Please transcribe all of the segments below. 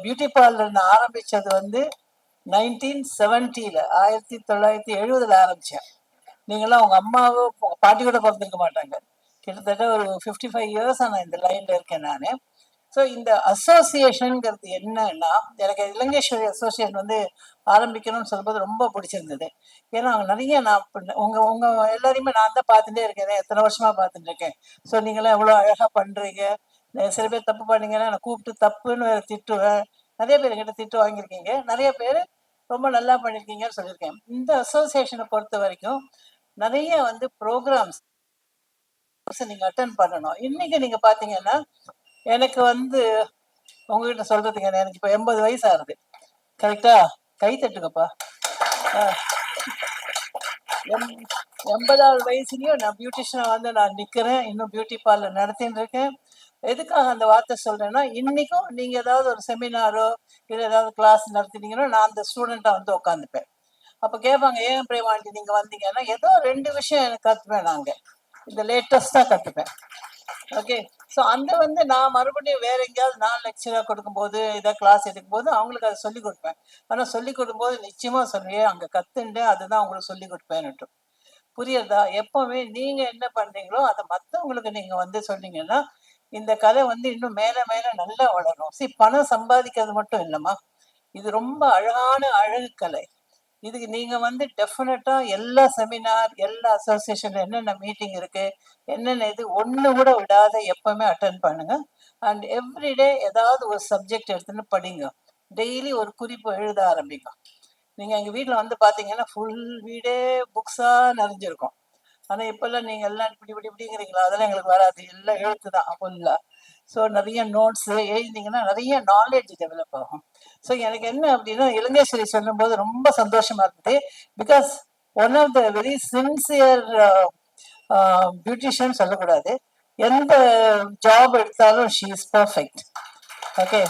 Beauty parlour நான் ஆரம்பிச்சது வந்து 1970 1970 ஆரம்பிச்சேன். நீங்களாம் உங்க அம்மாவோ பாட்டி கூட பிறந்திருக்க மாட்டாங்க. கிட்டத்தட்ட ஒரு 55 இயர்ஸா நான் இந்த லைன்ல இருக்கேன் நான். ஸோ இந்த அசோசியேஷனுங்கிறது என்னன்னா, எனக்கு இலங்கேஸ்வரி அசோசியேஷன் வந்து ஆரம்பிக்கணும்னு சொல்லும்போது ரொம்ப பிடிச்சிருந்தது. ஏன்னா அவங்க நிறைய நான் உங்க உங்க எல்லாரையுமே நான் தான் பார்த்துட்டே இருக்கேன், எத்தனை வருஷமா பார்த்துட்டு இருக்கேன். ஸோ நீங்களாம் எவ்வளோ அழகா பண்றீங்க. சில பேர் தப்பு பண்ணீங்கன்னா நான் கூப்பிட்டு தப்புன்னு வேற திட்டுவேன். நிறைய பேர் என்கிட்ட திட்டு வாங்கியிருக்கீங்க, நிறைய பேர் ரொம்ப நல்லா பண்ணியிருக்கீங்கன்னு சொல்லியிருக்கேன். இந்த அசோசியேஷனை பொறுத்த வரைக்கும் நிறைய வந்து ப்ரோக்ராம்ஸ் நீங்க அட்டன் பண்ணணும். இன்னைக்கு நீங்க பாத்தீங்கன்னா எனக்கு வந்து உங்ககிட்ட சொல்றதுக்கு எனக்கு இப்ப 80 வயசு ஆகுது. கரெக்டா? கை தட்டுக்கப்பா. 80வது வயசுலயும் நான் பியூட்டிஷியனா வந்து நான் நிக்கிறேன், இன்னும் பியூட்டி பார்லர் நடத்தின்னு இருக்கேன். எதுக்காக அந்த வார்த்தை சொல்றேன்னா, இன்னைக்கும் நீங்க ஏதாவது ஒரு செமினாரோ இல்லை ஏதாவது கிளாஸ் நடத்தினீங்கன்னா நான் அந்த ஸ்டூடெண்டா வந்து உட்காந்துப்பேன். அப்ப கேட்பாங்க, ஏன் பிரேமாண்டி நீங்க வந்தீங்கன்னா, ஏதோ 2 விஷயம் எனக்கு கத்துப்பேன். நாங்க இந்த லேட்டஸ்டா கத்துப்பேன். ஓகே. ஸோ அந்த வந்து நான் மறுபடியும் வேற எங்கேயாவது நான் லெக்சராக கொடுக்கும்போது இதை கிளாஸ் எடுக்கும்போது அவங்களுக்கு அதை சொல்லிக் கொடுப்பேன். ஆனால் சொல்லிக் கொடுக்கும்போது நிச்சயமா சொல்லுவேன், அங்கே கத்துண்டு அதுதான் உங்களுக்கு சொல்லிக் கொடுப்பேன்னுட்டு. புரியுறதா? எப்பவுமே நீங்க என்ன பண்றீங்களோ அதை மற்றவங்களுக்கு நீங்க வந்து சொன்னீங்கன்னா இந்த கலை வந்து இன்னும் மேல மேல நல்லா வளரும். பணம் சம்பாதிக்கிறது மட்டும் இல்லைம்மா, இது ரொம்ப அழகான அழகு கலை. இதுக்கு நீங்க வந்து டெஃபினட்டா எல்லா செமினார் எல்லா அசோசியேஷன்ல என்னென்ன மீட்டிங் இருக்கு, என்னென்ன இது ஒண்ணு கூட விடாத எப்பவுமே அட்டன் பண்ணுங்க. அண்ட் எவ்ரிடே ஏதாவது ஒரு சப்ஜெக்ட் எடுத்துன்னு படிங்க. டெய்லி ஒரு குறிப்பு எழுத ஆரம்பிங்க. நீங்க எங்க வீட்டுல வந்து பாத்தீங்கன்னா ஃபுல் வீடே புக்ஸா நிறைஞ்சிருக்கும். ஆனா இப்பெல்லாம் நீங்க எல்லாம் இப்படி இப்படி இப்படிங்கிறீங்களா, அதெல்லாம் எங்களுக்கு வராது, எல்லாம் எழுத்து தான் ஃபுல்லா. ஸோ நிறைய நோட்ஸ் எழுதிங்கன்னா நிறைய நாலேஜ் டெவலப் ஆகும். ஸோ எனக்கு என்ன அப்படின்னா, இலங்கேஸ்வரி சொல்லும்போது ரொம்ப சந்தோஷமா இருந்தது. Because one of the very sincere beautician சொல்லக்கூடாது, எந்த ஜாப் எடுத்தாலும் she is perfect. Okay.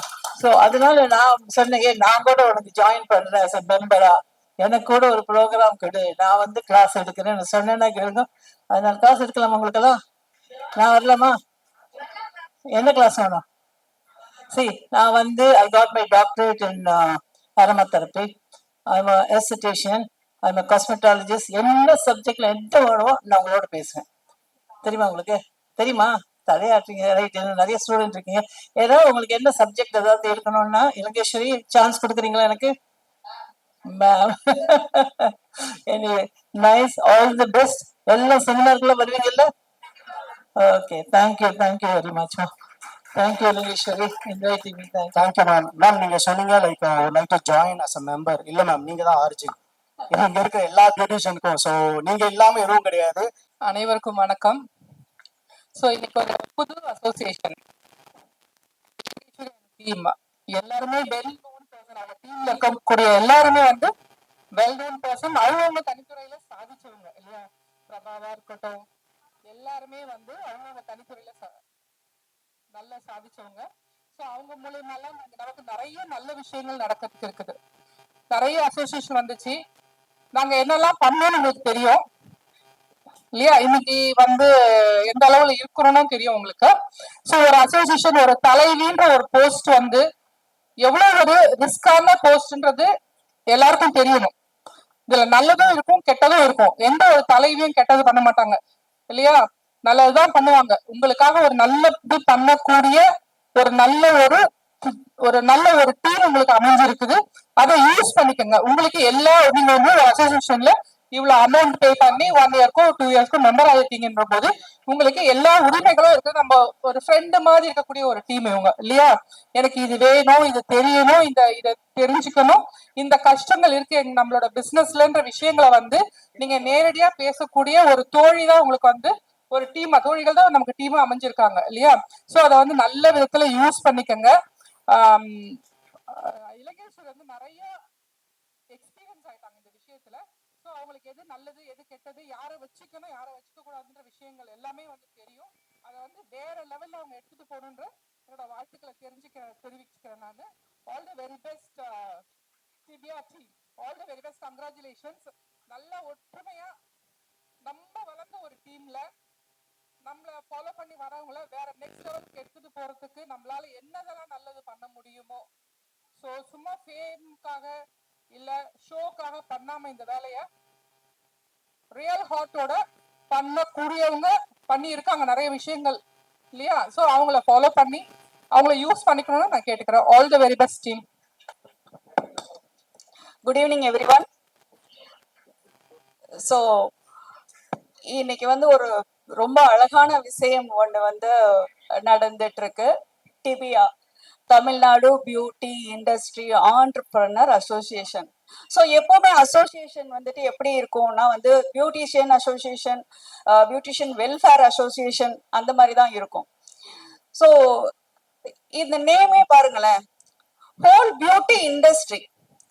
So அதனால நான் சொன்னேன், நான் கூட உனக்கு ஜாயின் பண்றேன் as a மெம்பரா, எனக்கு கூட ஒரு ப்ரோக்ராம் கொடு, நான் வந்து கிளாஸ் எடுக்கிறேன்னு சொன்னேன்னா கேளுங்க. அதனால கிளாஸ் எடுக்கலாம் உங்களுக்கெல்லாம். நான் வரலாமா? என்ன கிளாஸ் வேணும்? நான் வந்து I got my doctorate in aromatherapy. I'm a esthetician, I'm a cosmetologist. என்ன சப்ஜெக்ட்ல எந்த வேணுமோ நான் உங்களோட பேசுவேன். தெரியுமா உங்களுக்கு? தெரியுமா? தலையாட்டுறீங்க, ரைட். நிறைய ஸ்டூடெண்ட் இருக்கீங்க. ஏதாவது உங்களுக்கு என்ன சப்ஜெக்ட் ஏதாவது எடுக்கணும்னா இலங்கேஸ்வரி சான்ஸ் கொடுக்குறீங்களா எனக்கு? Ma'am anyway nice, all the best. எல்லா செமினாருக்குள்ள வருவீங்கல்ல? Okay, thank you very much. Thank you Lingeswari, inviting me. Thank you ma'am. Ma'am நீங்க சொன்னீங்க like like to join us a member. இல்ல மேம், நீங்க தான் ஆர்ஜின் இங்க இருக்க எல்லா பியூட்டிஷியனுக்கும். ஸோ நீங்க இல்லாம எதுவும் கிடையாது. அனைவருக்கும் வணக்கம். ஸோ இன்னைக்கு ஒரு புது அசோசியேஷன் டீம், எல்லாருமே வெல் நோன் பர்சன். அவங்க டீம்ல இருக்கக்கூடிய எல்லாருமே வந்து வெல் நோன் பர்சன், அவங்கவுங்க தனித்துறையில சாதிச்சவங்க இல்லையா? பிரபாவா இருக்கட்டும், எல்லாருமே வந்து அவங்கவுங்க தனித்துறையில நல்லா சாதிச்சவங்க. ஸோ அவங்க மூலியமாலாம் நமக்கு நிறைய நல்ல விஷயங்கள் நடக்கிறதுக்கு இருக்குது. நிறைய அசோசியேஷன் வந்துச்சு, நாங்க என்னெல்லாம் பண்ணோம்னு உங்களுக்கு தெரியும் இல்லையா? இன்னைக்கு வந்து எந்த அளவுல இருக்கிறோம்னு தெரியும் உங்களுக்கு. ஸோ ஒரு அசோசியேஷன், ஒரு தலைவின்ற ஒரு போஸ்ட் வந்து எவ்வளவு ஒரு ரிஸ்கான போஸ்ட்ன்றது எல்லாருக்கும் தெரியணும். இதுல நல்லதும் இருக்கும் கெட்டதும் இருக்கும். எந்த ஒரு தலைவியும் கெட்டது பண்ண மாட்டாங்க இல்லையா? நல்லதுதான் பண்ணுவாங்க. உங்களுக்காக ஒரு நல்லது பண்ணக்கூடிய ஒரு நல்ல ஒரு டீம் உங்களுக்கு அமைஞ்சிருக்குது. அதை யூஸ் பண்ணிக்கோங்க. உங்களுக்கு எல்லா நீங்க வந்து அசோசியேஷன்ல இவ்வளவு அமௌண்ட் பே பண்ணி 1 இயர்க்கோ 2 இயர்ஸ்க்கோ மெம்பர் ஆகிருக்கீங்கன்ற போது உங்களுக்கு எல்லா உரிமைகளும் இருக்கு. நம்ம ஒரு ஃப்ரெண்டு மாதிரி இருக்கக்கூடிய ஒரு டீம் இவங்க இல்லையா? எனக்கு இது வேணும், இது தெரியணும், இதை தெரிஞ்சுக்கணும், இந்த கஷ்டங்கள் இருக்கு நம்மளோட பிசினஸ்லன்ற விஷயங்களை வந்து நீங்க நேரடியா பேசக்கூடிய ஒரு தோழி தான் உங்களுக்கு வந்து ஒரு டீமா, தோழிகள் தான் நமக்கு டீமா அமைஞ்சிருக்காங்க இல்லையா? ஸோ அதை வந்து நல்ல விதத்துல யூஸ் பண்ணிக்கோங்க. இலங்கேஸ்வர் வந்து நிறைய எக்ஸ்பீரியன்ஸ் ஆயிட்டாங்க இந்த விஷயத்துல. ஸோ அவங்களுக்கு எது நல்லது எது கெட்டது, யாரை வச்சுக்கணும் யாரை வச்சுக்க கூடாதுன்ற விஷயங்கள் எல்லாமே வந்து தெரியும். அதை வந்து வேற லெவல்ல அவங்க எடுத்துட்டு போகணுன்ற என்னோட வாழ்த்துக்களை தெரிவிச்சுக்கிறேன் நான். All the very best CBR team, all the very best, congratulations. நல்ல ஒற்றுமையா நம்ம வளர்ந்த ஒரு டீம்ல நம்மளை ஃபாலோ பண்ணி வரவங்கள வேற நெக்ஸ்ட் லெவலுக்கு எடுத்துட்டு போறதுக்கு நம்மளால என்னதெல்லாம் நல்லது பண்ண முடியுமோ ஸோ சும்மா ஃபேமுக்காக இல்ல ஷோக்காக பண்ணாம இந்த வேலையை ரியல் ஹார்ட்டோட பண்ணக்கூடியவங்க பண்ணி இருக்காங்க நிறைய விஷயங்கள் இல்லையா? ஸோ அவங்கள ஃபாலோ பண்ணி அவங்கள யூஸ் பண்ணிக்கணும்னு நான் கேட்டுக்கிறேன். All the very best team. Good evening everyone. So இன்னைக்கு வந்து ஒரு ரொம்ப அழகான விஷயம் ஒன்று வந்து நடந்துட்டு இருக்கு. டிபியா, Tamil Nadu beauty industry entrepreneur association. So எப்பவுமே அசோசியேஷன் வந்துட்டு எப்படி இருக்கும்னா வந்து beautician association, beautician welfare association அந்த மாதிரி தான் இருக்கும். ஸோ இந்த நேமே பாருங்களேன், whole beauty industry.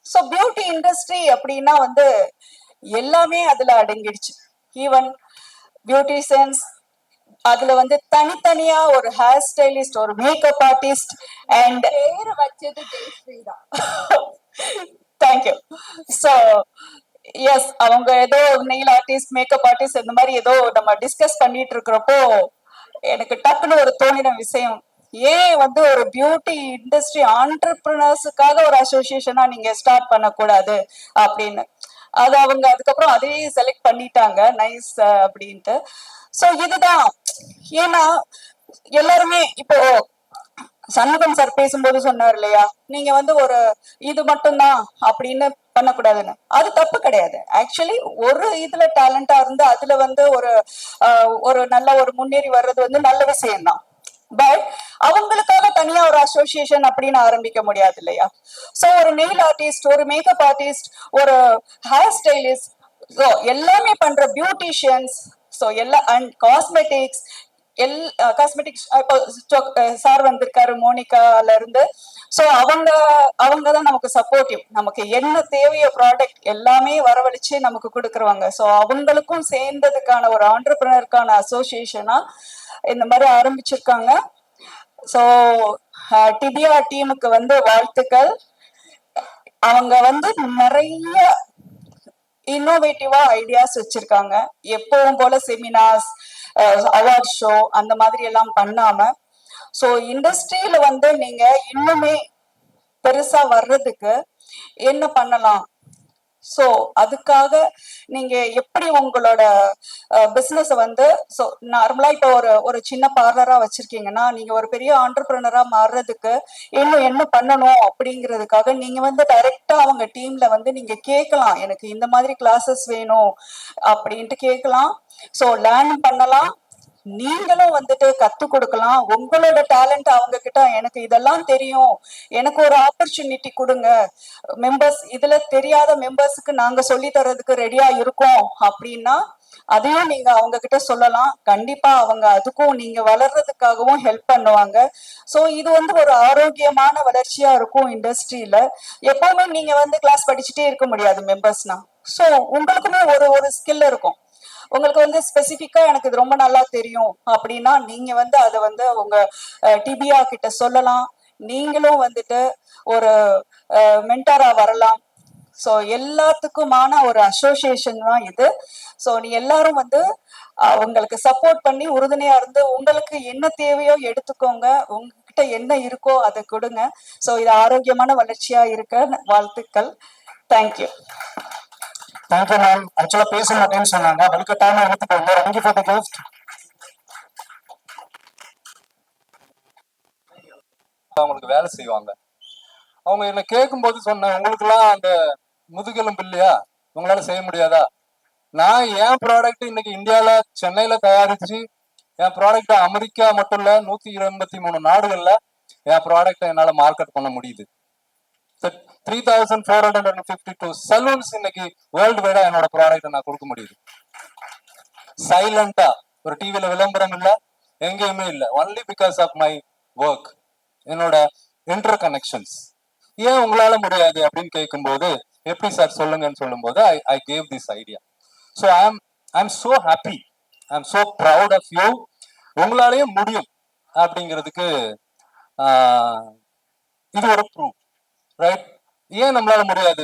So beauty industry அப்படின்னா வந்து எல்லாமே அதுல அடங்கிடுச்சு. ஈவன் பியூட்டிஷியன்ஸ், அதுல வந்து தனித்தனியா ஒரு ஹேர் ஸ்டைலிஸ்ட், ஒரு மேக்கப் ஆர்டிஸ்ட் அண்ட் பேர் வச்சது ஜெயஸ்ரீ தான். தேங்க்யூ. ஸோ எஸ், அவங்க ஏதோ நெயில் ஆர்டிஸ்ட், மேக்கப் ஆர்டிஸ்ட் இந்த மாதிரி ஏதோ நம்ம டிஸ்கஸ் பண்ணிட்டு இருக்கிறப்போ எனக்கு டக்குன்னு ஒரு தோணின விஷயம், ஏன் வந்து ஒரு பியூட்டி இண்டஸ்ட்ரி ஆண்டர்பிரினர்ஸுக்காக ஒரு அசோசியேஷனா நீங்க ஸ்டார்ட் பண்ணக்கூடாது அப்படின்னு. அது அவங்க அதுக்கப்புறம் அதே செலக்ட் பண்ணிட்டாங்க, நைஸ் அப்படின்ட்டு. ஸோ இதுதான், ஏன்னா எல்லாருமே இப்போ சண்முகம் சார் பேசும்போது சொன்னார் இல்லையா, நீங்க வந்து ஒரு இது மட்டும்தான் அப்படின்னு பண்ணக்கூடாதுன்னு. அது தப்பு கிடையாது. ஆக்சுவலி ஒரு இதுல டேலண்டா இருந்து அதுல வந்து ஒரு நல்ல ஒரு முன்னேறி வர்றது வந்து நல்ல விஷயம்தான். பட் அவங்களுக்காக தனியா ஒரு அசோசியேஷன் அப்படின்னு ஆரம்பிக்க முடியாது இல்லையா? சோ ஒரு நெயில் ஆர்டிஸ்ட், ஒரு மேக்கப் ஆர்டிஸ்ட், ஒரு ஹேர் ஸ்டைலிஸ்ட், ஸோ எல்லாமே பண்ற பியூட்டிஷியன்ஸ், ஸோ எல்லா அண்ட் காஸ்மெட்டிக்ஸ், காஸ்மெட்டிக்ஸ் சார் வந்திருக்காரு மோனிகால இருந்து. ஸோ அவங்க தான் நமக்கு சப்போர்ட்டிவ். நமக்கு என்ன தேவையோ ப்ராடக்ட் எல்லாமே வரவழைச்சு நமக்கு கொடுக்குறவங்க. ஸோ அவங்களுக்கும் சேர்ந்ததுக்கான ஒரு ஆண்டர்பிரினருக்கான அசோசியேஷனா இந்த மாதிரி ஆரம்பிச்சிருக்காங்க. ஸோ டிபியா டீமுக்கு வந்து வாழ்த்துக்கள். அவங்க வந்து நிறைய இன்னோவேட்டிவா ஐடியாஸ் வச்சிருக்காங்க. எப்பவும் போல செமினார்ஸ், அவார்ட் ஷோ அந்த மாதிரி எல்லாம் பண்ணாம, ஸோ இண்டஸ்ட்ரியில வந்து நீங்க இன்னுமே பெருசா வர்றதுக்கு என்ன பண்ணலாம், ஸோ அதுக்காக நீங்க எப்படி உங்களோட பிசினஸ் வந்து, ஸோ நார்மலா இப்போ ஒரு சின்ன பார்லரா வச்சிருக்கீங்கன்னா நீங்க ஒரு பெரிய ஆண்டர்பிரினரா மாறுறதுக்கு இன்னும் என்ன பண்ணணும் அப்படிங்கிறதுக்காக நீங்க வந்து டைரக்டா அவங்க டீம்ல வந்து நீங்க கேட்கலாம், எனக்கு இந்த மாதிரி கிளாஸஸ் வேணும் அப்படின்ட்டு கேட்கலாம். ஸோ லேர்ன் பண்ணலாம், நீங்களும் வந்துட்டு கத்து கொடுக்கலாம். உங்களோட டேலண்ட் அவங்க கிட்ட, எனக்கு இதெல்லாம் தெரியும், எனக்கு ஒரு ஆப்பர்ச்சுனிட்டி கொடுங்க மெம்பர்ஸ், இதுல தெரியாத மெம்பர்ஸுக்கு நாங்க சொல்லி தரதுக்கு ரெடியா இருக்கோம் அப்படின்னா அதையும் நீங்க அவங்க கிட்ட சொல்லலாம். கண்டிப்பா அவங்க அதுக்கும் நீங்க வளர்றதுக்காகவும் ஹெல்ப் பண்ணுவாங்க. சோ இது வந்து ஒரு ஆரோக்கியமான வளர்ச்சியா இருக்கும் இண்டஸ்ட்ரியில. எப்பவுமே நீங்க வந்து கிளாஸ் படிச்சுட்டே இருக்க முடியாது மெம்பர்ஸ்னா. சோ உங்களுக்குமே ஒரு ஸ்கில் இருக்கும். உங்களுக்கு வந்து ஸ்பெசிஃபிக்கா எனக்கு இது ரொம்ப நல்லா தெரியும் அப்படின்னா நீங்க வந்து அதை வந்து உங்க டிபியா கிட்ட சொல்லலாம். நீங்களும் வந்துட்டு ஒரு மென்டாரா வரலாம். ஸோ எல்லாத்துக்குமான ஒரு அசோசியேஷன் தான் இது. ஸோ நீ எல்லாரும் வந்து உங்களுக்கு சப்போர்ட் பண்ணி உறுதுணையா இருந்து உங்களுக்கு என்ன தேவையோ எடுத்துக்கோங்க, உங்ககிட்ட என்ன இருக்கோ அதை கொடுங்க. ஸோ இது ஆரோக்கியமான வளர்ச்சியா இருக்க வாழ்த்துக்கள். தேங்க்யூ. Thank you ma'am. ஆக்சுவலா பேச மாட்டேன்னு சொன்னாங்க, வலுக்கட்டாம எடுத்துக்கோங்க. Thank you for the gift. அவங்களுக்கு வேலை செய்வாங்க. அவங்க என்ன கேட்கும்போது சொன்னேன், உங்களுக்கு எல்லாம் அந்த முதுகெலும்பு இல்லையா, உங்களால செய்ய முடியாதா? நான் என் ப்ராடக்ட் இன்னைக்கு இந்தியால சென்னையில தயாரிச்சு என் ப்ராடக்ட் அமெரிக்கா மட்டும் இல்ல 183 நாடுகள்ல என் ப்ராடக்ட் என்னால மார்க்கெட் பண்ண முடியுது. 3452 சலூன்ஸ் இன்னைக்கு வேர்ல்டு வைடா என்னோட ப்ராடக்ட் நான் கொடுக்க முடியுது. சைலண்டா, ஒரு டிவில விளம்பரம் இல்ல, எங்கேயுமே இல்ல. Only because of my work, என்னோட இன்டர் கனெக்ஷன்ஸ். ஏன் உங்களால முடியாது அப்படின்னு கேட்கும்போது, எப்படி சார் சொல்லுங்கன்னு சொல்லும்போது I gave this idea. So I am so happy, I am so proud of you. உங்களாலேயும் முடியும் அப்படிங்கிறதுக்கு இது ஒரு ப்ரூவ், ரைட்? ஏன் நம்மளால முடியாது?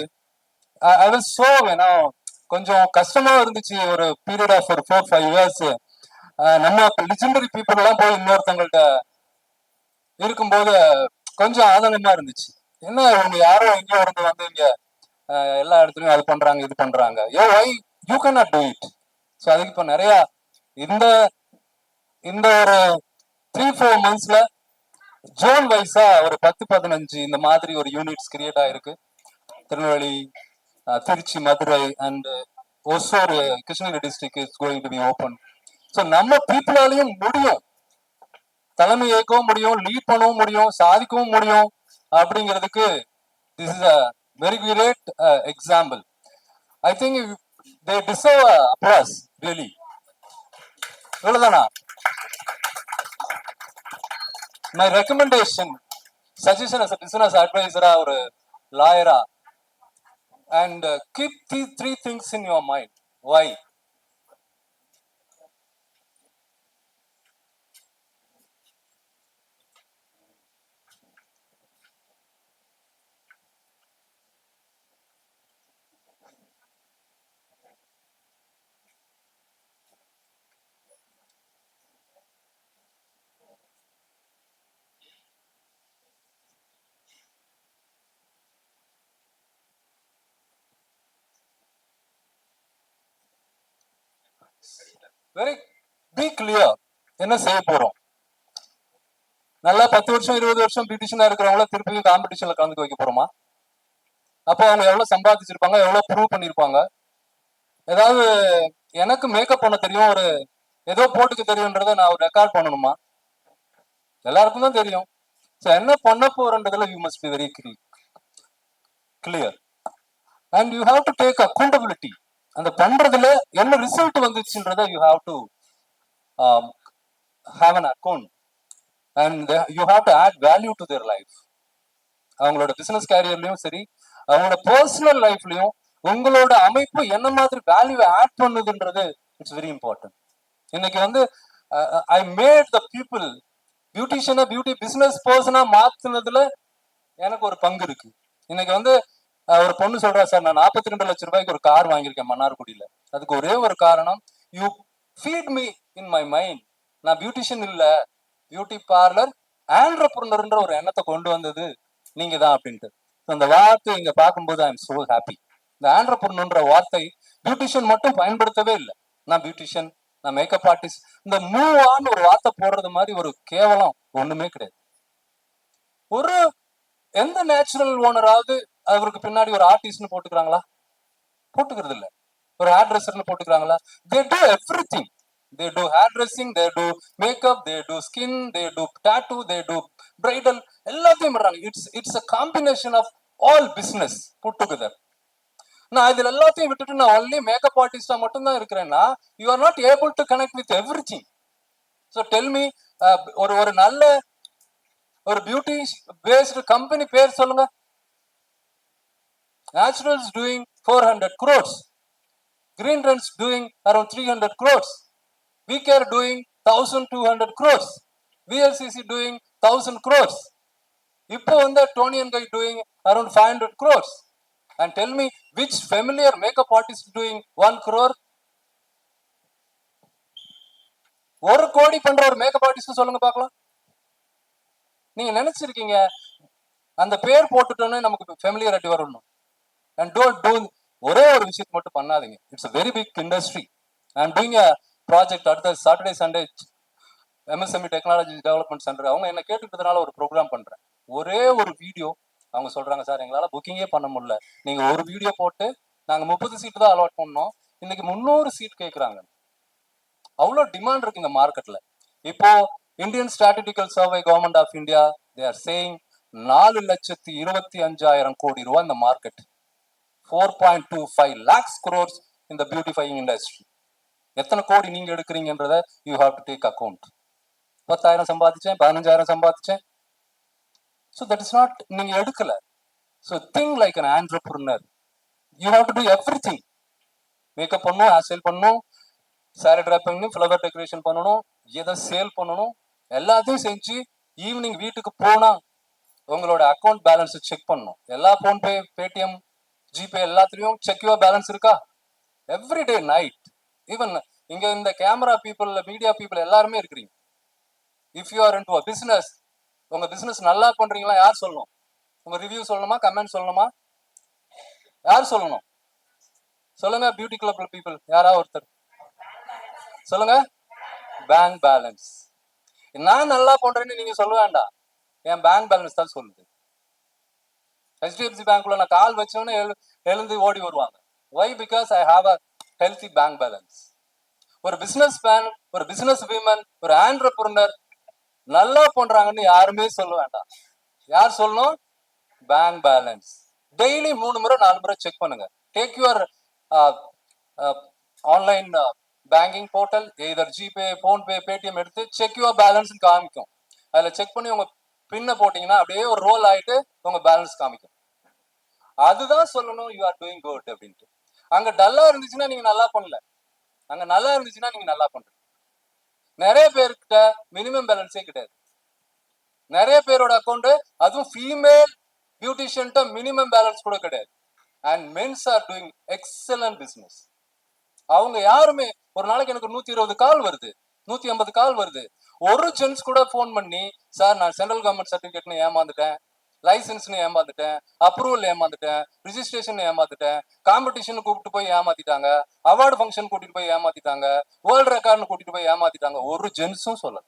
ஐ வில் சோ, ஏன்னா கொஞ்சம் கஷ்டமா இருந்துச்சு ஒரு பீரியட் ஆஃப் ஒரு 4-5 இயர்ஸ். நம்ம லிஜெண்டரி பீப்புள் எல்லாம் போய் இன்னொருத்தவங்கள்ட்ட இருக்கும்போது கொஞ்சம் ஆதங்கமா இருந்துச்சு. என்ன இவங்க யாரோ எங்கேயோ இருந்து வந்து இங்க எல்லா இடத்துலயும் அது பண்றாங்க இது பண்றாங்க, you can not do it. So அதுக்கு இப்போ நிறைய இந்த இந்த ஒரு 3-4 monthsல ஜோன் வைஸா ஒரு 10-15 இந்த மாதிரி ஒரு யூனிட்ஸ் கிரியேட் ஆயிருக்கு. Tirunelveli, Trichy, Madurai and Hosur, Krishnagiri district is going to be open. So நம்ம பீப்புளாலையும் முடியும், தலைமை ஏற்கவும் முடியும், லீட் பண்ணவும் முடியும், சாதிக்கவும் முடியும் அப்படிங்கிறதுக்கு this is a very great example. I think they deserve applause really. இவ்வளவுதானா? My recommendation, suggestion as a business advisor or a lawyer, and keep these 3 things in your mind. Why? Very be clear. என்ன செய்ய போறோம்? நல்லா 10 வருஷம் 20 வருஷம் பியூட்டிஷியனா இருக்கிறவங்கள திருப்பி காம்படிஷன்ல கலந்துக்க வைக்க போறோமா? அப்போ அவங்க எவ்வளவு சம்பாதிச்சிருப்பாங்க, எவ்வளவு ப்ரூவ் பண்ணிருப்பாங்க? ஏதாவது எனக்கு மேக்கப் பண்ண தெரியும், ஒரு ஏதோ போட்டுக்க தெரியும்ன்றத நான் ஒரு ரெக்கார்ட் பண்ணணுமா? எல்லாருக்கும் தான் தெரியும். ஸோ என்ன பண்ண போறன்றதுல you must be very clear and you have to take accountability. அந்த பண்றதுல என்ன ரிசல்ட் வந்துச்சுன்றத you have to have an account and you have to add value to their life. அவங்களோட பிசினஸ் கேரியர்லயும் சரி, அவங்களோட பர்சனல் லைஃப்லயும் உங்களோட அமைப்பு என்ன மாதிரி வேல்யூ ஆட் பண்ணுதுன்றது இட்ஸ் வெரி இம்பார்ட்டன்ட். இன்னைக்கு வந்து ஐ மேட் த பீப்புள் பியூட்டிஷியனா பியூட்டி பிசினஸ் பர்சனா மாத்துனதுல எனக்கு ஒரு பங்கு இருக்கு. இன்னைக்கு வந்து ஒரு பொண்ணு சொல்றா, சார் நான் 42 லட்சம் ரூபாய்க்கு ஒரு கார் வாங்கியிருக்கேன் மன்னார்குடியில. அதுக்கு ஒரே ஒரு காரணம், you feet me in my mind. நான் பியூட்டிஷியன் இல்ல, பியூட்டி பார்லர் ஆண்டர்பிரினர்ன்ற ஒரு எண்ணத்தை கொண்டு வந்தது நீங்க தான் அப்படின்ட்டு. அந்த வார்த்தை இங்க பார்க்கும்போது ஐ எம் சோ ஹாப்பி. இந்த ஆண்டர்பிரினர்ன்ற வார்த்தை பியூட்டிஷியன் மட்டும் பயன்படுத்தவே இல்லை. நான் பியூட்டிஷியன், நான் மேக்கப் ஆர்டிஸ்ட், இந்த மூவ் ஆன் ஒரு வார்த்தை போடுறது மாதிரி ஒரு கேவலம் ஒண்ணுமே கிடையாது. ஒரு எந்த நேச்சுரல் ஓனராவது அவருக்கு பின்னாடி ஒரு ஆர்டிஸ்ட்னு போட்டுக்கிறாங்களா? போட்டுக்கிறது இல்ல. ஒரு ஹேர் ட்ரெஸ்ஸர்னு போட்டுக்கிறாங்களா? They do everything. They do hairdressing, they do makeup, they do skin, they do tattoo, they do bridal, எல்லாத்தையும் பண்றாங்க. It's a combination of all business put together. நான் இதுல எல்லாத்தையும் விட்டுட்டு நான் ஒன்லி மேக்கப் ஆர்டிஸ்டா மட்டும் தான் இருக்கிறேன்னா you are not able to connect with everything. So tell me, ஒரு நல்ல ஒரு பியூட்டி பேஸ்டு கம்பெனி பேர் சொல்லுங்க. Naturals doing 400 crores, Green Trends doing around 300 crores, VCare doing 1200 crores, VLCC doing 1000 crores. இப்போ வந்து Tony and Guy doing around 500 crores. And tell me which familiar makeup artist doing 1 crore? 1 கோடி பண்ற ஒரு makeup artist சொல்லுங்க பார்க்கலாம். நீங்க நினைச்சிருக்கீங்க அந்த பேர் போட்டுட்டோன்னே நமக்கு ஃபெமிலியாரிட்டி வரணும். அண்ட் டோன்ட் டூ ஒரே ஒரு விஷயத்தை மட்டும் பண்ணாதீங்க. It's a very big industry. I am doing a project அடுத்த Saturday Sunday MSME technology development centre அவங்க என்ன கேட்டுக்கிறதுனால ஒரு ப்ரோக்ராம் பண்றேன். ஒரே ஒரு வீடியோ அவங்க சொல்றாங்க, சார் எங்களால புக்கிங்கே பண்ண முடியல, நீங்க ஒரு வீடியோ போட்டு நாங்க 30 சீட்டு தான் அலாட் பண்ணோம், இன்னைக்கு 300 சீட் கேட்கறாங்க. அவ்வளோ டிமாண்ட் இருக்கு இந்த மார்க்கெட்ல. இப்போ Indian statistical survey government of India they are saying 4,25,000 கோடி ரூபாய் இந்த market, 4.25 lakhs crores in the beautifying industry. எத்தனை கோடி நீங்க எடுக்கிறீங்கன்றத you have to take account. 10,000 சம்பாதிச்சேன், 15,000 சம்பாதிச்சேன், ஸோ தட் இஸ் நாட், நீங்க எடுக்கல. So think like an entrepreneur. You have to do every thing. Makeup பண்ணணும், ஹேர் ஸ்டைல் பண்ணணும், சாரி ட்ராப் பண்ணணும், ஃப்ளவர் டெக்கரேஷன் பண்ணணும், எதை சேல் பண்ணணும், எல்லாத்தையும் செஞ்சு ஈவினிங் வீட்டுக்கு போனா உங்களோட அக்கௌண்ட் பேலன்ஸ் செக் பண்ணணும். எல்லா போன்பே, பேடிஎம், ஜிபே எல்லாத்துலயும் செக் யுவர் பேலன்ஸ் இருக்கா? Everyday night. ஈவன் இங்க இந்த கேமரா பீப்புள், மீடியா பீப்புள் எல்லாருமே இருக்கிறீங்க. If you are into a business, உங்க பிசினஸ் நல்லா பண்றீங்களா யார் சொல்லணும்? உங்க ரிவ்யூ சொல்லணுமா, கமெண்ட் சொல்லணுமா? யார் சொல்லணும்? சொல்லுங்க. பியூட்டி கிளப் பீப்புள் யாராவது ஒருத்தர் சொல்லுங்க. Bank balance. நான் நல்லா பண்றேன்னு நீங்க சொல்ல வேண்டாம், என் பேங்க் பேலன்ஸ் தான் சொல்லுது. HDFC பேங்க்ல நான் கால் வச்சோன்னு எழுந்து ஓடி வருவாங்க. Why? Because I have a healthy bank balance. ஒரு பிசினஸ் மேன், ஒரு பிசினஸ் விமன், ஒரு ஆண்டர்பிரினர் நல்லா பண்றாங்கன்னு யாருமே சொல்ல வேண்டாம். யார் சொல்லணும்? Bank balance. டெய்லி 3 முறை 4 முறை செக் பண்ணுங்க. Take your online banking portal, either GPay, PhonePe, Paytm எடுத்து செக் யுவர் பேலன்ஸ் காமிக்கும். அதுல செக் பண்ணி உங்க பின்ன போட்டீங்கன்னா அப்படியே ஒரு ரோல் ஆயிட்டு உங்க பேலன்ஸ் காமிக்கும். அதுதான் சொல்லணும் யூ ஆர் டூயிங் குட் அப்படின்ட்டு. அங்க டல்லா இருந்துச்சுன்னா நீங்க நல்லா பண்ணல, அங்க நல்லா இருந்துச்சுன்னா நீங்க நல்லா பண்றீங்க. நிறைய பேர்கிட்ட மினிமம் பேலன்ஸே கிடையாது. நிறைய பேரோட அக்கௌண்ட், அதுவும் ஃபீமேல் பியூட்டிஷியன்ட்ட மினிமம் பேலன்ஸ் கூட கிடையாது. And mens are doing excellent business. அவங்க யாருமே, ஒரு நாளைக்கு எனக்கு 120 கால் வருது, 150 கால் வருது. ஒரு ஜென்ஸ் கூட ஃபோன் பண்ணி, சார் நான் சென்ட்ரல் கவர்மெண்ட் சர்டிபிகேட்னு ஏமாந்துட்டேன், லைசன்ஸ்னு ஏமாந்துட்டேன், அப்ரூவல் ஏமாந்துட்டேன், ரிஜிஸ்ட்ரேஷன் ஏமாந்துட்டேன், காம்படிஷன் கூப்பிட்டு போய் ஏமாத்திட்டாங்க, அவார்டு ஃபங்க்ஷன் கூட்டிட்டு போய் ஏமாத்திட்டாங்க, வேர்ல்டு ரெக்கார்ட்னு கூட்டிட்டு போய் ஏமாத்திட்டாங்க, ஒரு ஜென்ஸும் சொல்லல.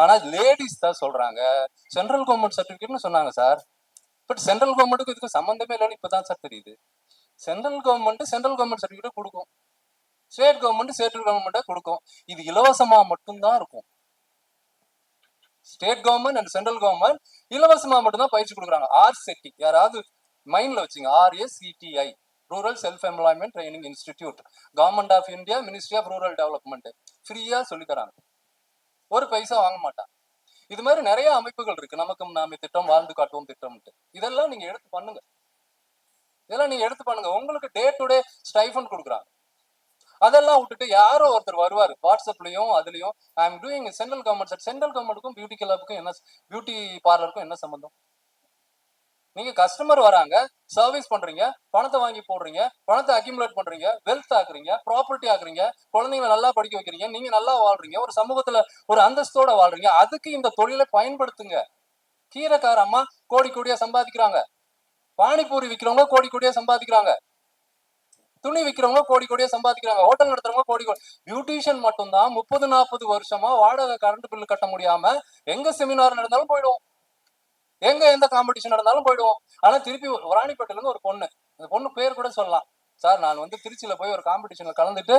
ஆனா லேடிஸ் தான் சொல்றாங்க சென்ட்ரல் கவர்மெண்ட் சர்டிபிகேட்னு சொன்னாங்க சார். பட் சென்ட்ரல் கவர்மெண்ட்டுக்கு இதுக்கு சம்பந்தமே இல்லைன்னு இப்பதான் சார் தெரியுது. சென்ட்ரல் கவர்மெண்ட் சர்டிபிகேட் கொடுக்கும், ஸ்டேட் கவர்மெண்ட் கொடுக்கும். இது இலவசமா மட்டும்தான் இருக்கும். State government and central government இலவசமா மட்டும்தான் பயிற்சி கொடுக்குறாங்க. RSETI யாராவது மைண்ட்ல வச்சுங்க, RSETI, rural self employment training institute, government of India, ministry of rural development, ஃப்ரீயா சொல்லி தராங்க, ஒரு பைசா வாங்க மாட்டாங்க. இது மாதிரி நிறைய அமைப்புகள் இருக்கு, நமக்கும் நாம திட்டம், வாழ்ந்து காட்டுவோம் திட்டம்ட்டு. இதெல்லாம் நீங்க எடுத்து பண்ணுங்க, உங்களுக்கு டே டு டே ஸ்டைஃபண்ட் கொடுக்குறாங்க. அதெல்லாம் விட்டுட்டு யாரோ ஒருத்தர் வருவார் வாட்ஸ்அப்லயும் அதுலயும், ஐ எம் டூயிங் சென்ட்ரல் கவர்மெண்ட்டுக்கும் பியூட்டி கிளப்புக்கும் என்ன, பியூட்டி பார்லருக்கும் என்ன சம்பந்தம்? நீங்க கஸ்டமர் வராங்க, சர்வீஸ் பண்றீங்க, பணத்தை வாங்கி போடுறீங்க, பணத்தை அக்யூமுலேட் பண்றீங்க, வெல்த் ஆக்குறீங்க, ப்ராப்பர்ட்டி ஆக்குறீங்க, குழந்தைங்களை நல்லா படிக்க வைக்கிறீங்க, நீங்க நல்லா வாழ்றீங்க, ஒரு சமூகத்துல ஒரு அந்தஸ்தோட வாழ்றீங்க. அதுக்கு இந்த தொழிலை பயன்படுத்துங்க. கீரைக்கார அம்மா கோடி கோடியா சம்பாதிக்கிறாங்க, பானிபூரி விற்கிறவங்க கோடி கோடியா சம்பாதிக்கிறாங்க, துணி விற்கிறவங்க கோடி கோடியா சம்பாதிக்கிறாங்க, ஹோட்டல் நடத்துறவங்க கோடி கோடி. பியூட்டிஷியன் மட்டும்தான் 30-40 வருஷமா வாடகை கரண்ட் பில்லு கட்ட முடியாம எங்க செமினார் நடந்தாலும் போயிடுவோம், எங்க எந்த காம்படிஷன் நடந்தாலும் போயிடுவோம். ஆனா திருப்பி ராணிப்பேட்டையில இருந்து ஒரு பொண்ணு, அந்த பொண்ணு பேர் கூட சொல்லலாம், சார் நான் திருச்சியில போய் ஒரு காம்படிஷன்ல கலந்துட்டு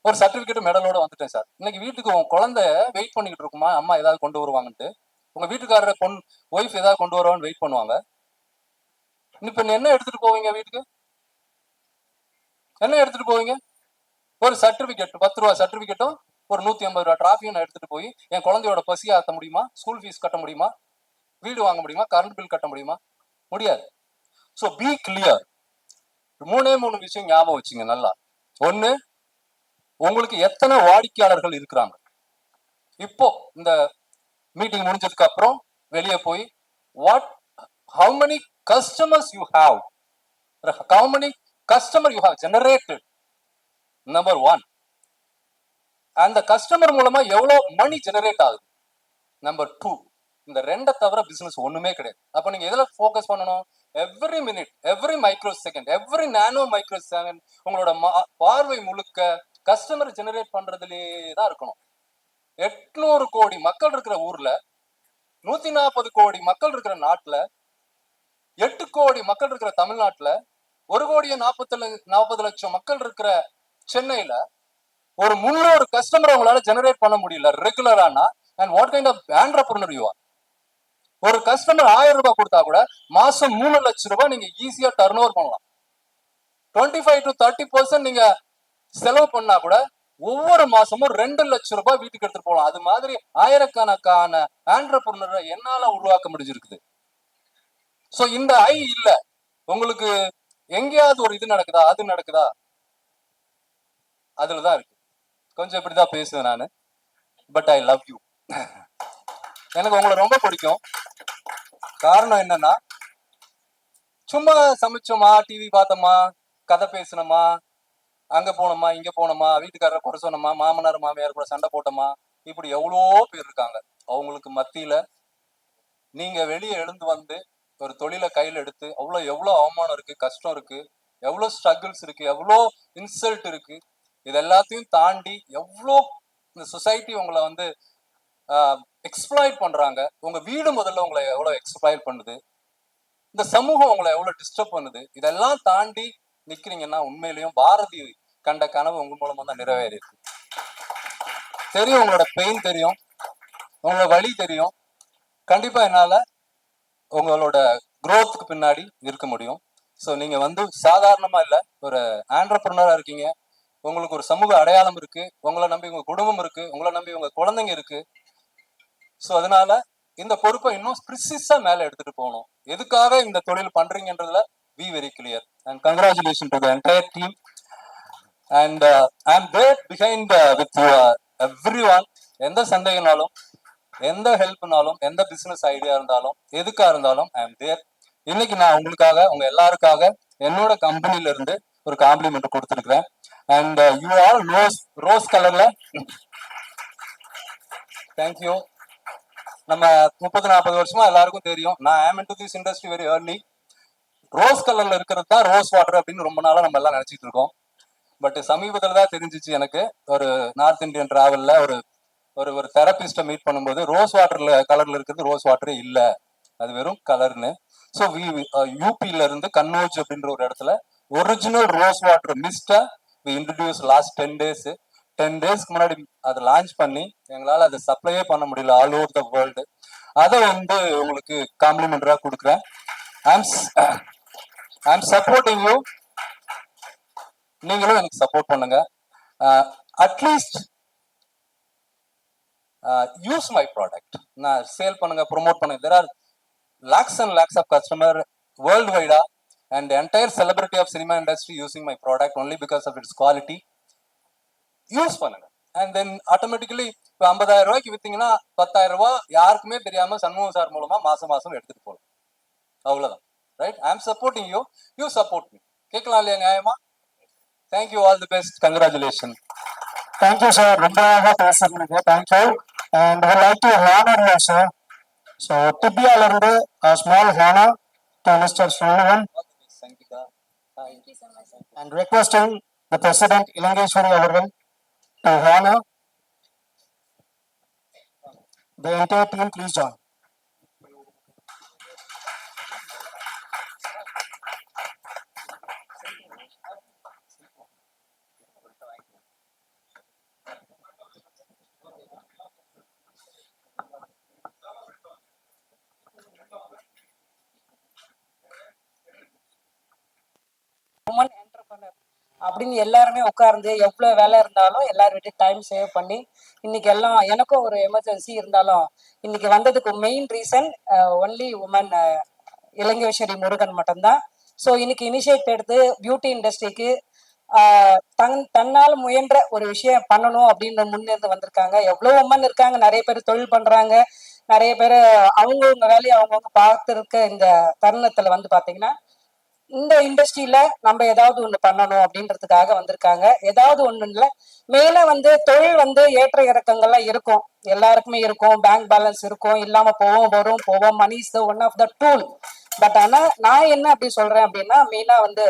ஒரு சர்டிபிகேட் மெடலோட வந்துட்டேன் சார். இன்னைக்கு வீட்டுக்கு உன் குழந்தை வெயிட் பண்ணிக்கிட்டு இருக்குமா, அம்மா ஏதாவது கொண்டு வருவாங்கன்ட்டு, உங்க வீட்டுக்காரர ஒய்ஃப் ஏதாவது கொண்டு வருவான்னு வெயிட் பண்ணுவாங்க. இப்ப என்ன எடுத்துட்டு போவீங்க வீட்டுக்கு? என்ன எடுத்துட்டு போவீங்க? ஒரு சர்டிபிகேட், 10 ரூபா சர்டிபிகேட்டும் ஒரு 150 ரூபா டிராஃபியும் நான் எடுத்துட்டு போய் என் குழந்தையோட பசியை ஆத்த முடியுமா? ஸ்கூல் ஃபீஸ் கட்ட முடியுமா? வீடு வாங்க முடியுமா? கரண்ட் பில் கட்ட முடியுமா? முடியாது. So B clear. 3 விஷயம் ஞாபகம் வச்சுங்க நல்லா. ஒண்ணு, உங்களுக்கு எத்தனை வாடிக்கையாளர்கள் இருக்கிறாங்க? இப்போ இந்த மீட்டிங் முடிஞ்சதுக்கு அப்புறம் வெளியே போய் how many customers you have, how many customer you have generated, number 1. அந்த கஸ்டமர் மூலமா எவ்வளவு மணி ஜெனரேட் ஆகுது, நம்பர் 2. இந்த ரெண்டை தவிர பிசினஸ் ஒண்ணுமே கிடையாது. அப்ப நீங்க எதுல போக்கஸ் பண்ணணும்? Every minute, every micro second, every nano micro second உங்களோட பார்வை முழுக்க கஸ்டமர் ஜெனரேட் பண்றதுலேயே தான் இருக்கணும். 800 கோடி மக்கள் இருக்கிற ஊர்ல, 140 கோடி மக்கள் இருக்கிற நாட்டுல, 8 கோடி மக்கள் இருக்கிற தமிழ்நாட்டுல, 1,40,40 லட்சம் மக்கள் இருக்கிற சென்னையில ஒரு 300 கஸ்டமர் உங்களால ஜெனரேட் பண்ண முடியல ரெகுலரானா, and what kind of entrepreneur you are? ஒரு கஸ்டமர் 1000 ரூபாய் கொடுத்தா கூட மாசம் 3 லட்சம் ரூபாய் நீங்க ஈஸியா டர்ன் ஓவர் பண்ணலாம். 25 to 30% நீங்க செலவு பண்ணா கூட ஒவ்வொரு மாசமும் 2 லட்சம் ரூபாய் வீட்டுக்கு எடுத்துட்டு போகலாம். அது மாதிரி ஆயிரக்கணக்கான ஆண்டர்பிரினரை என்னால உருவாக்க முடிஞ்சிருக்குது. சோ இந்த இல்ல உங்களுக்கு எங்கேயாவது ஒரு இது நடக்குதா, அது நடக்குதா? அதுலதான் இருக்கு. கொஞ்சம் இப்படிதான் பேசுவேன் நானு, பட் ஐ லவ் யூ. எனக்கு உங்களை ரொம்ப பிடிக்கும். காரணம் என்னன்னா, சும்மா சமைச்சோமா, டிவி பார்த்தோமா, கதை பேசணுமா, அங்க போனோமா, இங்க போனோமா, வீட்டுக்காரரை குறை சொன்னோமா, மாமனார் மாமியார் கூட சண்டை போட்டோமா, இப்படி எவ்வளோ பேர் இருக்காங்க. அவங்களுக்கு மத்தியில நீங்க வெளியே எழுந்து வந்து ஒரு தொழிலை கையில் எடுத்து எவ்வளோ அவமானம் இருக்கு, கஷ்டம் இருக்கு, எவ்வளோ ஸ்ட்ரகிள்ஸ் இருக்கு, எவ்வளோ இன்சல்ட் இருக்கு, இது எல்லாத்தையும் தாண்டி எவ்வளோ இந்த சொசைட்டி உங்களை வந்து எக்ஸ்ப்ளாய்ட் பண்றாங்க. உங்க வீடு முதல்ல உங்களை எவ்வளவு எக்ஸ்ப்ளாய்ட் பண்ணுது, இந்த சமூகம் உங்களை எவ்வளவு டிஸ்டர்ப் பண்ணுது, இதெல்லாம் தாண்டி நிக்கிறீங்கன்னா உண்மையிலையும் பாரதி கண்ட கனவு உங்க மூலமா தான் நிறைவேறி இருக்கு. தெரியும், உங்களோட பெயின் தெரியும், உங்களோட வலி தெரியும். கண்டிப்பா என்னால உங்களோட growthக்கு பின்னாடி இருக்க முடியும். ஸோ நீங்க வந்து சாதாரணமா இல்லை, ஒரு ஆண்டர்பிரினரா இருக்கீங்க. உங்களுக்கு ஒரு சமூக அடையாளம் இருக்கு, உங்களை நம்பி உங்க குடும்பம் இருக்கு, உங்களை நம்பி உங்க குழந்தைங்க இருக்கு. ஸோ அதனால இந்த பொறுப்பை இன்னும் ப்ரிசிஸா மேல எடுத்துட்டு போகணும். எதுக்காக இந்த தொழில் பண்றீங்கன்றதுல be very clear and congratulations to the entire team and I'm there behind with everyone. எந்த சந்தேகனாலும், எந்த ஹெல்ப்னாலும், எந்த பிசினஸ் ஐடியா இருந்தாலும், எதுக்கா இருந்தாலும் ஐ எம் தேர். இன்னைக்கு நான் உங்களுக்காக, உங்க எல்லாருக்காக என்னோட கம்பெனில இருந்து ஒரு காம்ப்ளிமெண்ட் கொடுத்துருக்கிறேன். அண்ட் யூ ஆல் ரோஸ் கலர்ல, தேங்க்யூ. நம்ம 30-40 வருஷமா எல்லாருக்கும் தெரியும், நான் am into this industry very early. Rose கலர்ல இருக்கிறது தான் ரோஸ் வாட்டர் அப்படின்னு ரொம்ப நாளா நம்ம எல்லாம் நினைச்சிட்டு இருக்கோம். பட் சமீபத்தில் தான் தெரிஞ்சிச்சு எனக்கு, ஒரு நார்த் இந்தியன் டிராவல்ல ஒரு ஒரு தெரபிஸ்ட மீட் பண்ணும்போது ரோஸ் வாட்டர்ல கலர்ல இருக்கிறது ரோஸ் வாட்டரே இல்லை, அது வெறும் கலர்னு. ஸோ யூபியில இருந்து கன்னோஜ் அப்படின்ற ஒரு இடத்துல ஒரிஜினல் ரோஸ் வாட்டர் மிஸ்டா வி இன்ட்ரடியூஸ் லாஸ்ட் 10 days. 10 daysக்கு முன்னாடி அதை லான்ச் பண்ணி எங்களால் அதை சப்ளையே பண்ண முடியல ஆல் ஓவர் த வேர்ல்டு. அதை வந்து உங்களுக்கு காம்ப்ளிமெண்டரா கொடுக்குறேன். I'm supporting you. நீங்களும் எனக்கு சப்போர்ட் பண்ணுங்க. At least use my product. நான் சேல் பண்ணுங்க, ப்ரொமோட் பண்ணுங்க. There are lakhs and lakhs of customer worldwide and the entire celebrity of cinema industry using my product only because of its quality. Use பண்ணுங்க. And then automatically இப்போ 50,000 ரூபாய்க்கு வித்தீங்கன்னா 10,000 ரூபாய் யாருக்குமே தெரியாம Shanmugam sir மூலமா மாசம் எடுத்துட்டு போகலாம். அவ்வளவுதான். Right? I am supporting you, you support me. கேட்கலாம் இல்லையா நியாயமா? Thank you, all the best, congratulation. Thank you sir, ரொம்ப அழகா பேசுறீங்க. Thank you. And would like to honor you sir. So டிபியால இருந்து small honour to mister Srivan and requesting the president Ilangeswari அவர்கள் to honor the entire team. Please join. Women entrepreneur அப்படின்னு எல்லாருமே உட்கார்ந்து எவ்வளவு வேலை இருந்தாலும் எல்லாரும் விட்டு டைம் சேவ் பண்ணி இன்னைக்கு எல்லாம், எனக்கும் ஒரு எமர்ஜென்சி இருந்தாலும் இன்னைக்கு வந்ததுக்கு main reason only women Ilangeswari Murugan மட்டும்தான். ஸோ இன்னைக்கு இனிஷியேட் எடுத்து பியூட்டி இண்டஸ்ட்ரிக்கு தன்னால் முயன்ற ஒரு விஷயம் பண்ணணும் அப்படின்னு முன்னிருந்து வந்திருக்காங்க. எவ்வளவு உமன் இருக்காங்க, நிறைய பேர் தொழில் பண்றாங்க, நிறைய பேர் அவங்கவுங்க வேலையை அவங்கவுங்க பார்த்துருக்க இந்த தருணத்துல வந்து பாத்தீங்கன்னா இந்த இண்டஸ்ட்ரியில நம்ம ஏதாவது ஒண்ணு பண்ணணும் அப்படின்றதுக்காக வந்திருக்காங்க. ஏதாவது ஒண்ணு இல்லை, மெயினா வந்து தொழில் வந்து ஏற்ற இறக்கங்கள்லாம் இருக்கும், எல்லாருக்குமே இருக்கும். பேங்க் பேலன்ஸ் இருக்கும், இல்லாம போவோம். Money is the one of the tool. But ஆனா நான் என்ன அப்படி சொல்றேன் அப்படின்னா, மெயினா வந்து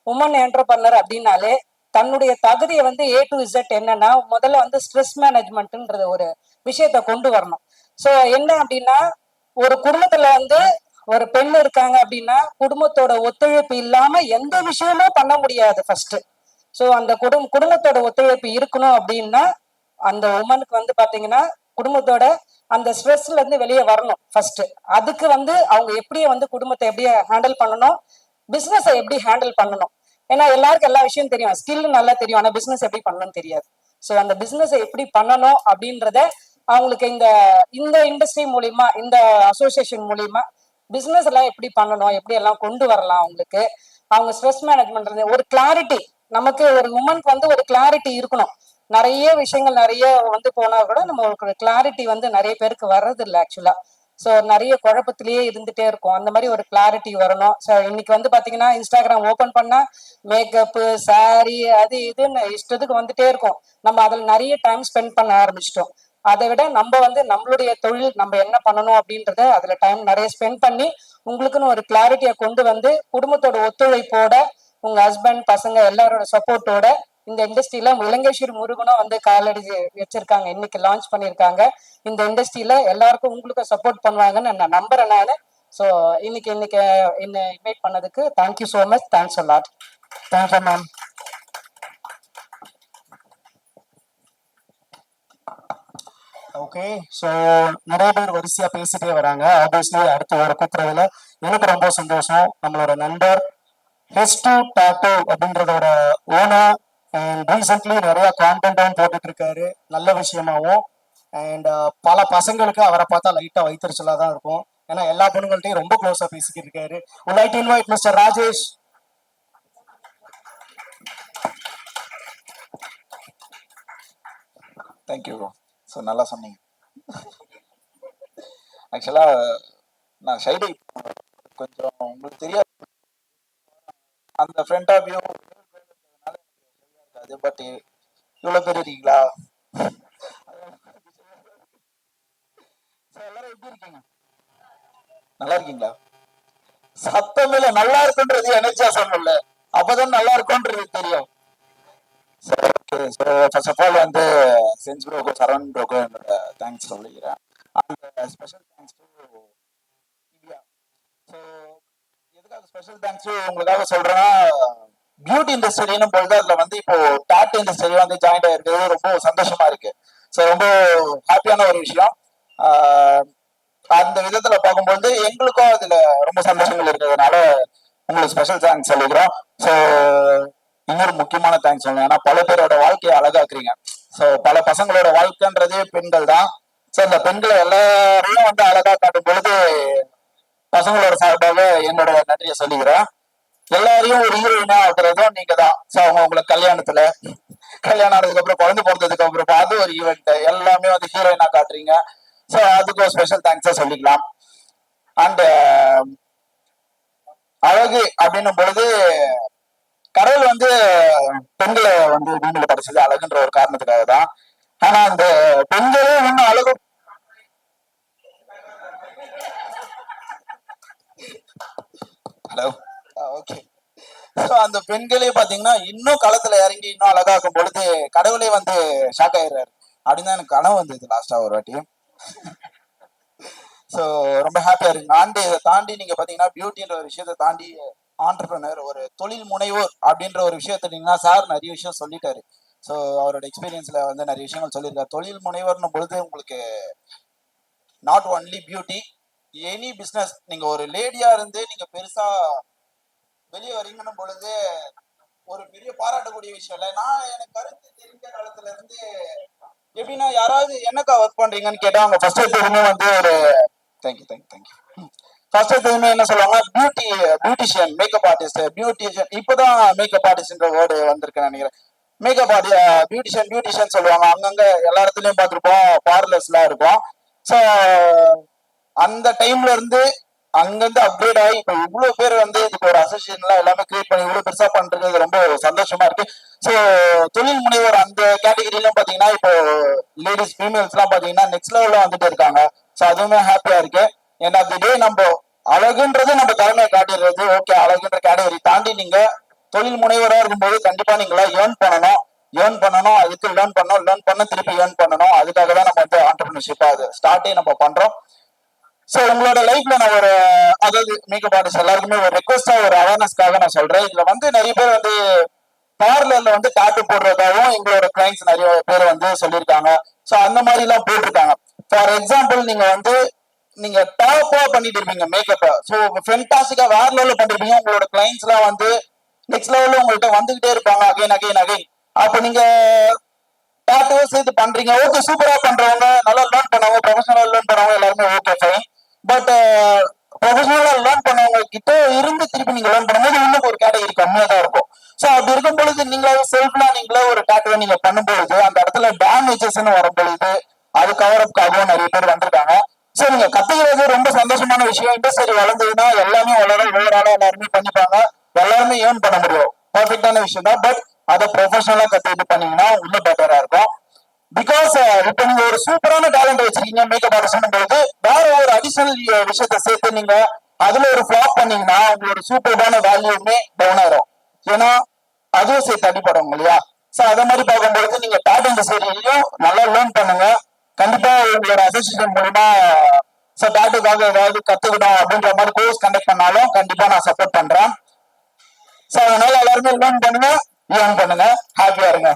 உமன் என்டர்பிரனர் அப்படின்னாலே தன்னுடைய தகுதியை வந்து A to Z என்னன்னா, முதல்ல வந்து ஸ்ட்ரெஸ் மேனேஜ்மெண்ட்ன்றது ஒரு விஷயத்த கொண்டு வரணும். ஸோ என்ன அப்படின்னா, ஒரு குடும்பத்துல வந்து ஒரு பெண் இருக்காங்க அப்படின்னா குடும்பத்தோட ஒத்துழைப்பு இல்லாம எந்த விஷயமும் பண்ண முடியாது ஃபர்ஸ்ட். ஸோ அந்த குடும்பத்தோட ஒத்துழைப்பு இருக்கணும் அப்படின்னா அந்த உமனுக்கு வந்து பாத்தீங்கன்னா குடும்பத்தோட அந்த ஸ்ட்ரெஸ்ல இருந்து வெளியே வரணும் ஃபர்ஸ்ட். அதுக்கு வந்து அவங்க எப்படியே வந்து குடும்பத்தை எப்படி ஹேண்டில் பண்ணணும், பிசினஸை எப்படி ஹேண்டில் பண்ணணும். ஏன்னா எல்லாருக்கும் எல்லா விஷயம் தெரியும், ஸ்கில் நல்லா தெரியும், ஆனா பிசினஸ் எப்படி பண்ணணும்னு தெரியாது. ஸோ அந்த பிசினஸை எப்படி பண்ணணும் அப்படின்றத அவங்களுக்கு இந்த இந்த இண்டஸ்ட்ரி மூலியமா, இந்த அசோசியேஷன் மூலியமா பிசினஸ் எல்லாம் எப்படி பண்ணணும், எப்படி எல்லாம் கொண்டு வரலாம், அவங்களுக்கு அவங்க ஸ்ட்ரெஸ் மேனேஜ்மெண்ட் ஒரு கிளாரிட்டி. நமக்கு ஒரு உமனுக்கு வந்து ஒரு கிளாரிட்டி இருக்கணும். நிறைய விஷயங்கள் நிறைய வந்து போனா கூட நம்மளுக்கு ஒரு கிளாரிட்டி வந்து நிறைய பேருக்கு வர்றது இல்லை ஆக்சுவலா. ஸோ நிறைய குழப்பத்திலேயே இருந்துட்டே இருக்கும், அந்த மாதிரி ஒரு கிளாரிட்டி வரணும். ஸோ இன்னைக்கு வந்து பாத்தீங்கன்னா இன்ஸ்டாகிராம் ஓபன் பண்ணா மேக்கப்பு, சாரி, அது இதுன்னு இஷ்டத்துக்கு வந்துட்டே இருக்கும். நம்ம அதில் நிறைய டைம் ஸ்பெண்ட் பண்ண ஆரம்பிச்சிட்டோம். அதை விட நம்ம வந்து நம்மளுடைய தொழில் நம்ம என்ன பண்ணணும் அப்படின்றத அதுல டைம் நிறைய ஸ்பெண்ட் பண்ணி உங்களுக்குன்னு ஒரு கிளாரிட்டியை கொண்டு வந்து குடும்பத்தோட ஒத்துழைப்போட உங்க ஹஸ்பண்ட் பசங்க எல்லாரோட சப்போர்ட்டோட இந்த இண்டஸ்ட்ரியில இலங்கேஸ்வரி முருகனும் வந்து காலடி வச்சிருக்காங்க, இன்னைக்கு லான்ச் பண்ணியிருக்காங்க. இந்த இண்டஸ்ட்ரியில எல்லாருக்கும் உங்களுக்கும் சப்போர்ட் பண்ணுவாங்கன்னு நான் நம்புறேன் நான். ஸோ இன்னைக்கு என்ன இன்வைட் பண்ணதுக்கு thank you so much. Thanks a lot. Thank you ma'am. Okay, so நிறைய பேர் வரிசையா பேசிட்டே வராங்க. ஆப்வியஸ்லி அடுத்து வர கூப்பிட்றதுல எனக்கு ரொம்ப சந்தோஷம். நம்மளோட நண்பர் H2 Tattoo அப்படின்றதோட ஓனர் அண்ட் ரீசென்ட்லி நிறைய கான்டென்ட்டும் போட்டுட்டு இருக்காரு, நல்ல விஷயமாவும். அண்ட் பல பசங்களுக்கு அவரை பார்த்தா லைட்டா வைத்தறிச்சலா தான் இருக்கும், ஏன்னா எல்லா பொண்ணுங்கள்ட்டையும் ரொம்ப க்ளோஸா பேசிக்கிட்டு இருக்காரு. would like to invite Mr. Rajesh. Thank you bro. So நல்லா சொன்னீங்க. ஆக்சுவலாக நான் ஷைடை கொஞ்சம் உங்களுக்கு தெரியாது, அந்த ஃப்ரண்ட் ஆஃப் வியூ இருக்காது. பட் இவ்வளோ பேர் இருக்கீங்களா? எல்லாரும் எப்படி இருக்கீங்க? நல்லா இருக்கீங்களா? சத்தமில்ல நல்லா இருக்குன்றது எனர்ஜியா சொல்லல, அப்பதான் நல்லா இருக்கும்ன்றது தெரியும். சரி, okay. So first of all வந்து சென்ஸ் ப்ரோக்கும் சரவண் ப்ரோக்கும் என்னோட தேங்க்ஸ் சொல்லிக்கிறேன். அந்த special thanks to India. So எதுக்காக ஸ்பெஷல் தேங்க்ஸ் உங்களுக்காக சொல்றேன்னா, பியூட்டி இண்டஸ்ட்ரின்னு பொழுது அதுல வந்து இப்போ டாட் இண்டஸ்ட்ரி வந்து ஜாயின் ஆயிருக்கிறது ரொம்ப சந்தோஷமா இருக்கு. ஸோ ரொம்ப ஹாப்பியான ஒரு விஷயம். அந்த விதத்துல பார்க்கும்போது எங்களுக்கும் அதுல ரொம்ப சந்தோஷங்கள் இருக்கிறதுனால உங்களுக்கு ஸ்பெஷல் தேங்க்ஸ் சொல்லிக்கிறோம். ஸோ இன்னொரு முக்கியமான தேங்க்ஸ் சொல்லணும், ஏன்னா பல பேரோட வாழ்க்கையை அழகாக்குறீங்க. ஸோ பல பசங்களோட வாழ்க்கைன்றதே பெண்கள் தான். ஸோ அந்த பெண்களை எல்லாரையும் வந்து அழகா காட்டும் பொழுது பசங்களோட சார்பாக என்னோட நன்றியை சொல்லிக்கிறேன். எல்லாரையும் ஒரு ஹீரோயினா ஆக்குறதும் நீங்க தான். ஸோ உங்களுக்கு கல்யாணம் ஆனதுக்கு அப்புறம் குழந்தை பிறந்ததுக்கு அப்புறம் அது ஒரு ஈவெண்ட் எல்லாமே வந்து ஹீரோயினா காட்டுறீங்க. ஸோ அதுக்கு ஒரு ஸ்பெஷல் தேங்க்ஸா சொல்லிக்கலாம். அண்ட் அழகு அப்படின்னும் பொழுது கடவுள் வந்து பெண்களை வந்து பூமியில படைச்சது அழகுன்ற ஒரு காரணத்துக்காக தான். ஆனா அந்த பெண்களே இன்னும் அழகு. Hello, okay. ஸோ அந்த பெண்களே பாத்தீங்கன்னா இன்னும் களத்துல இறங்கி இன்னும் அழகாக்கும் பொழுது கடவுளே வந்து ஷாக் ஆயிடுறாரு அப்படின்னு தான் எனக்கு கனவு வந்தது லாஸ்டா ஒரு வாட்டி. ஸோ ரொம்ப ஹாப்பியா இருக்கு. அண்ட் இதை தாண்டி நீங்க பாத்தீங்கன்னா பியூட்டின்ற ஒரு விஷயத்தை தாண்டி ஆண்டர்பிரனர், ஒரு தொழில் முனைவோர் அப்படின்ற ஒரு விஷயத்த சார் நிறைய விஷயம் சொல்லிட்டாரு. ஸோ அவரோட எக்ஸ்பீரியன்ஸ்ல வந்து நிறைய விஷயங்கள் சொல்லியிருக்காரு. தொழில் முனைவோர்னு பொழுது உங்களுக்கு not only beauty, any business, நீங்க ஒரு லேடியா இருந்து நீங்க பெருசா வெளியே வரீங்கன்னும் பொழுது ஒரு பெரிய பாராட்டக்கூடிய விஷயம் இல்லை. நான் எனக்கு கருத்து தெரிஞ்ச காலத்துல இருந்து எப்படின்னா, யாராவது என்னக்கா ஒர்க் பண்றீங்கன்னு கேட்டா அவங்க ஃபர்ஸ்ட் எடுத்ததுமே வந்து ஒரு தேங்க்யூ ஃபர்ஸ்ட் எடுத்ததுமே என்ன சொல்லுவாங்க, பியூட்டிஷியன், மேக்கப் ஆர்டிஸ்ட், பியூட்டிஷியன். இப்பதான் மேக்கப் ஆர்டிஸ்ட்ன்ற வேர்டு வந்திருக்குன்னு நினைக்கிறேன். மேக்கப் பியூட்டிஷியன் சொல்லுவாங்க. அங்கங்க எல்லா இடத்துலயும் பார்த்துருப்போம், பார்லர்ஸ்லாம் இருக்கும். ஸோ அந்த டைம்ல இருந்து அங்கிருந்து அப்கிரேட் ஆகி இப்போ இவ்வளவு பேர் வந்து இதுக்கு ஒரு அசோசியேஷன்லாம் எல்லாமே கிரியேட் பண்ணி இவ்வளவு பெருசா பண்றது ரொம்ப சந்தோஷமா இருக்கு. ஸோ தொழில் முனைவோர் அந்த கேட்டகரியிலும் பாத்தீங்கன்னா இப்போ லேடிஸ் ஃபீமேல்ஸ் எல்லாம் பாத்தீங்கன்னா நெக்ஸ்ட் லெவல்ல வந்துட்டு இருக்காங்க. ஸோ அதுவுமே ஹாப்பியா இருக்கு. ஏன்னா இதே நம்ம அழகுன்றது நம்ம திறமையை காட்டிடுறது ஓகே, அழகுன்ற கேட்டகரி தாண்டி நீங்க தொழில் முனைவராக இருக்கும்போது கண்டிப்பா நீங்களா ஏர்ன் பண்ணணும், அதுக்கு லேர்ன் பண்ண திருப்பி ஏர்ன் பண்ணணும். அதுக்காக தான் நம்ம வந்து ஆண்டர்பிரினர்ஷிப்பா அது ஸ்டார்ட்டே நம்ம பண்றோம். ஸோ உங்களோட லைஃப்ல நான் ஒரு, அதாவது மேக்கப் ஆர்டிஸ்ட் எல்லாருக்குமே ஒரு ரெக்வஸ்டா ஒரு அவேர்னஸ்க்காக நான் சொல்றேன். இதுல வந்து நிறைய பேர் வந்து பார்லர்ல வந்து டாட்டு போடுறதாகவும் எங்களோட கிளைண்ட்ஸ் நிறைய பேர் வந்து சொல்லியிருக்காங்க. ஸோ அந்த மாதிரி எல்லாம் போட்டிருக்காங்க. ஃபார் எக்ஸாம்பிள் நீங்க டாப்பா பண்ணிட்டு இருப்பீங்க மேக்கப்பை, ஸோ ஃபென்டாஸ்டிக்கா வேற லெவலில் பண்ணிருப்பீங்க. உங்களோட கிளைண்ட்ஸ் எல்லாம் வந்து நெக்ஸ்ட் லெவலில் உங்கள்கிட்ட வந்துகிட்டே இருப்பாங்க அகைன். அப்போ நீங்க டாட்டுவே சேர்த்து பண்றீங்க, ஓகே, சூப்பரா பண்றவங்க, நல்லா லேர்ன் பண்ணவங்க, ப்ரொஃபஷனலா லேர்ன் பண்ணவங்க எல்லாருமே ஓகே ஃபைன். பட் ப்ரொஃபஷனலா லேர்ன் பண்ணவங்க கிட்ட இருந்து திருப்பி நீங்க லேர்ன் பண்ணும்போது இன்னும் ஒரு கேட்டகரி கம்மியா தான் இருக்கும். ஸோ அப்படி இருக்கும் பொழுது நீங்களே ஒரு டாட்டுவை நீங்க பண்ணும்பொழுது அந்த இடத்துல டேமேஜஸ்ன்னு வரும் பொழுது அது கவரப்காகவும் நிறைய பேர் வந்திருக்காங்க. ஸோ நீங்க கத்துக்கிறது ரொம்ப சந்தோஷமான விஷயம். இண்டஸ்ட்ரி வளர்ந்ததுன்னா எல்லாமே வளரும், ஓவராலா எல்லாருமே பண்ணிப்பாங்க, எல்லாருமே ஏர்ன் பண்ண முடியும், பர்ஃபெக்டான விஷயம் தான். பட் அதை ப்ரொஃபஷனலா கத்துக்கிட்டு பண்ணீங்கன்னா இன்னும் பெட்டரா இருக்கும். பிகாஸ் இப்ப நீங்க ஒரு சூப்பரான டேலண்ட் வச்சிருக்கீங்க மேக்கப் ஆர்டிஸ்ட் பொழுது வேற ஒரு அடிஷனல் விஷயத்த சேர்த்து நீங்க அதுல ஒரு ஃபிளாப் பண்ணீங்கன்னா உங்களோட சூப்பரான வேல்யூமே டவுன் ஆயிரும். ஏன்னா அதுவும் சேர்த்து அடிப்படும் இல்லையா? சோ அத மாதிரி பார்க்கும்போது நீங்க பேட்டர்ன் டிசைனிங்லயும் நல்லா லேர்ன் பண்ணுங்க. கண்டிப்பா உங்களோட அசோசியேஷன் மூலமா டாட்டுக்காக ஏதாவது கத்துக்கணும் அப்படின்ற மாதிரி கோர்ஸ் கண்டக்ட் பண்ணாலும் கண்டிப்பா நான் சப்போர்ட் பண்றேன். சோ அதனால எல்லாருமே லேர்ன் பண்ணுங்க, ஹாப்பியா இருங்க.